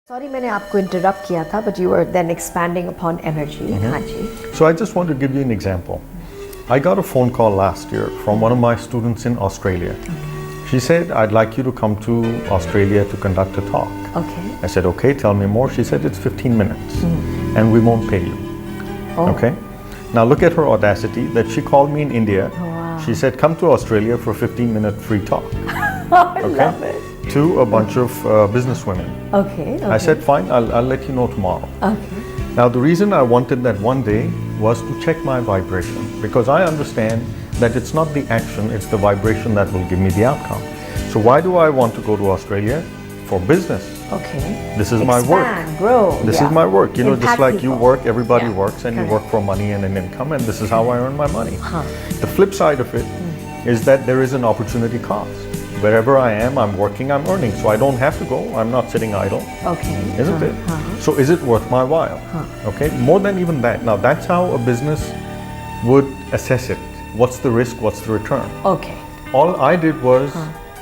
Sorry, मैंने आपको interrupt किया था, but you were then expanding upon energy. हाँ जी. So I just want to give you an example. I got a phone call last year from one of my students in Australia. She said, I'd like you to come to Australia to conduct a talk. Okay. I said, okay, tell me more. She said, it's 15 minutes and we won't pay you. Oh. Okay. Now look at her audacity that she called me in India. Wow. She said, come to Australia for a 15-minute free talk. I love it. To a bunch of businesswomen. Okay. I said, fine, I'll let you know tomorrow. Okay. Now the reason I wanted that one day was to check my vibration, because I understand that it's not the action, it's the vibration that will give me the outcome. So why do I want to go to Australia? For business. Okay. This is my work. Expand, grow. This is my work. You know, Impact just like you people. work, everybody Yeah. works, and Correct. you work for money and an income, and this is how I earn my money. Huh. The flip side of it is that there is an opportunity cost. Wherever I am, I'm working, I'm earning, so I don't have to go. I'm not sitting idle. Okay. Isn't it? So is it worth my while? Okay, more than even that. Now that's how a business would assess it. What's the risk? What's the return? Okay. All I did was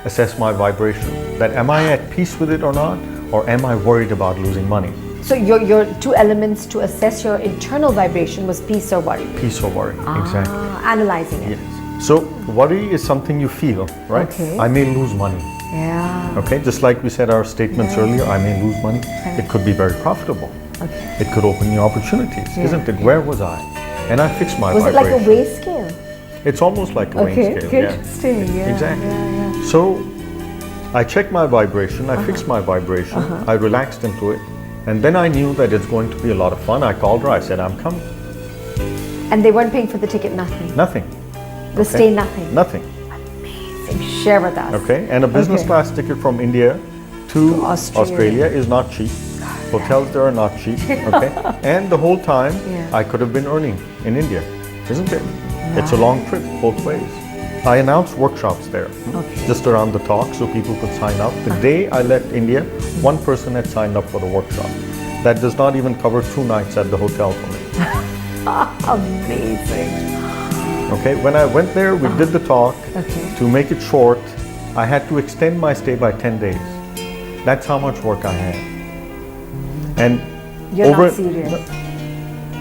assess my vibration. That am I at peace with it or not? Or am I worried about losing money? So your two elements to assess your internal vibration was peace or worry. Peace or worry, exactly. Analyzing it. Yes. So worry is something you feel, right? Okay. I may lose money. Yeah. Okay, just like we said our statements earlier, I may lose money. It could be very profitable. Okay. It could open new opportunities, isn't it? Where was I? And I fixed my Was it vibration. like a weigh scale? It's almost like a weighing scale. Yeah. Interesting. Yeah. Exactly. Yeah. So I checked my vibration, I fixed my vibration, I relaxed into it, and then I knew that it's going to be a lot of fun. I called her, I said, I'm coming. And they weren't paying for the ticket, nothing. Nothing. The stay, nothing. Nothing. Amazing. Share with us. Okay, and a business class ticket from India to Australia is not cheap. Hotels there are not cheap. Okay, and the whole time I could have been earning in India, isn't it? It's a long trip both ways. I announced workshops there, just around the talk, so people could sign up. The day I left India, one person had signed up for the workshop. That does not even cover 2 nights at the hotel for me. Amazing. Okay, when I went there, we did the talk. Okay. To make it short, I had to extend my stay by 10 days. That's how much work I had. And You're not serious.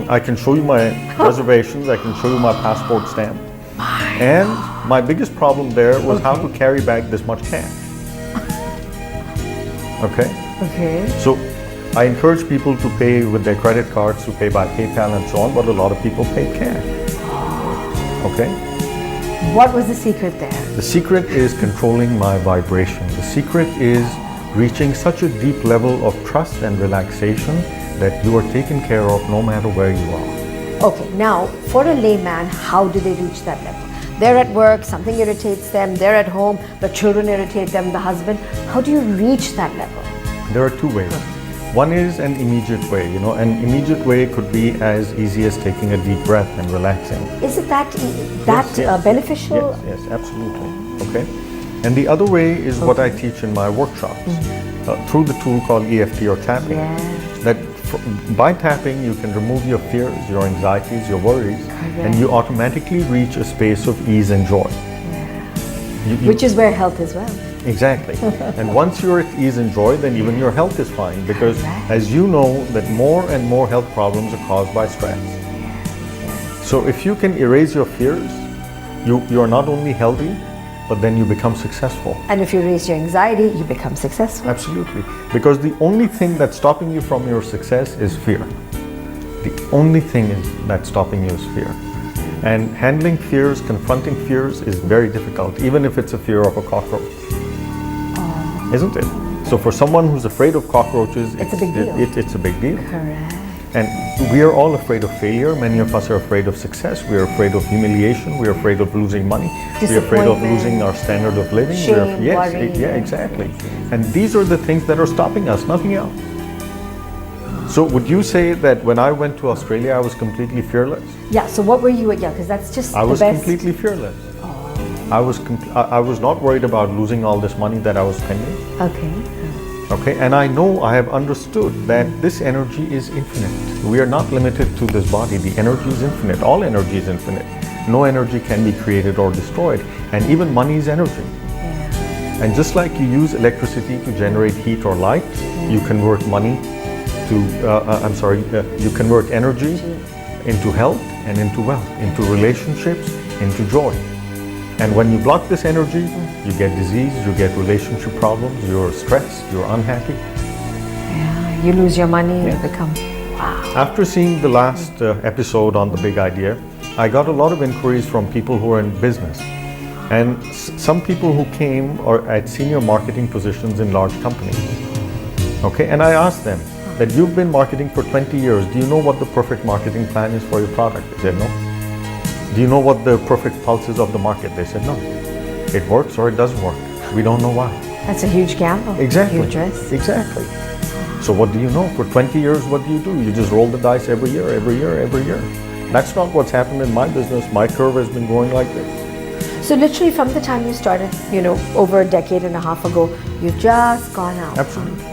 I can show you my reservations, I can show you my passport stamp. And my biggest problem there was how to carry back this much cash. Okay? Okay. So I encourage people to pay with their credit cards, to pay by PayPal and so on, but a lot of people pay cash. Okay? What was the secret there? The secret is controlling my vibration. The secret is reaching such a deep level of trust and relaxation that you are taken care of no matter where you are. Okay, now for a layman, how do they reach that level? They're at work, something irritates them, they're at home, the children irritate them, the husband. How do you reach that level? There are 2 ways. One is an immediate way. You know, an immediate way could be as easy as taking a deep breath and relaxing. Is it that Yes. beneficial? Yes, absolutely. Okay. And the other way is what I teach in my workshops through the tool called EFT or tapping. Yes. That by tapping you can remove your fears, your anxieties, your worries, and you automatically reach a space of ease and joy. Which is where health is well. Exactly. And once you're at ease and joy, then even your health is fine, because as you know that more and more health problems are caused by stress. So if you can erase your fears, you are not only healthy, but then you become successful. And if you raise your anxiety, you become successful. Absolutely. Because the only thing that's stopping you from your success is fear. The only thing that's stopping you is fear. And handling fears, confronting fears is very difficult, even if it's a fear of a cockroach. Isn't it? So for someone who's afraid of cockroaches, It's a big deal. It's a big deal. Correct. And we are all afraid of failure. Many of us are afraid of success. We are afraid of humiliation. We are afraid of losing money. We are afraid of losing our standard of living. Shame, Yes, worry. yeah, exactly. And these are the things that are stopping us, nothing else. So would you say that when I went to Australia, I was completely fearless? Yeah, so what were you at? Yeah, because that's just I the was best. completely fearless. I was not worried about losing all this money that I was spending. Okay. Okay, and I know, I have understood that this energy is infinite. We are not limited to this body. The energy is infinite. All energy is infinite. No energy can be created or destroyed. And even money is energy. And just like you use electricity to generate heat or light, you convert money to, you convert energy into health and into wealth, into relationships, into joy. And when you block this energy, you get disease, you get relationship problems, you're stressed, you're unhappy. Yeah, you lose your money, you become, wow. After seeing the last episode on the big idea, I got a lot of inquiries from people who are in business. And some people who came are at senior marketing positions in large companies. Okay, and I asked them that you've been marketing for 20 years. Do you know what the perfect marketing plan is for your product? They said no. Do you know what the perfect pulse is of the market? They said no. It works or it doesn't work. We don't know why. That's a huge gamble. Exactly. Huge risk. Exactly. So what do you know? For 20 years, what do? You just roll the dice every year, every year, every year. That's not what's happened in my business. My curve has been going like this. So literally from the time you started, over a decade and a half ago, you've just gone out. Absolutely.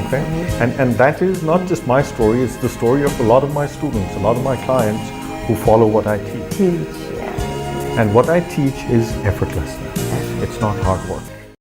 Okay. And that is not just my story, it's the story of a lot of my students, a lot of my clients who follow what I teach. Yeah. And what I teach is effortlessness. It's not hard work.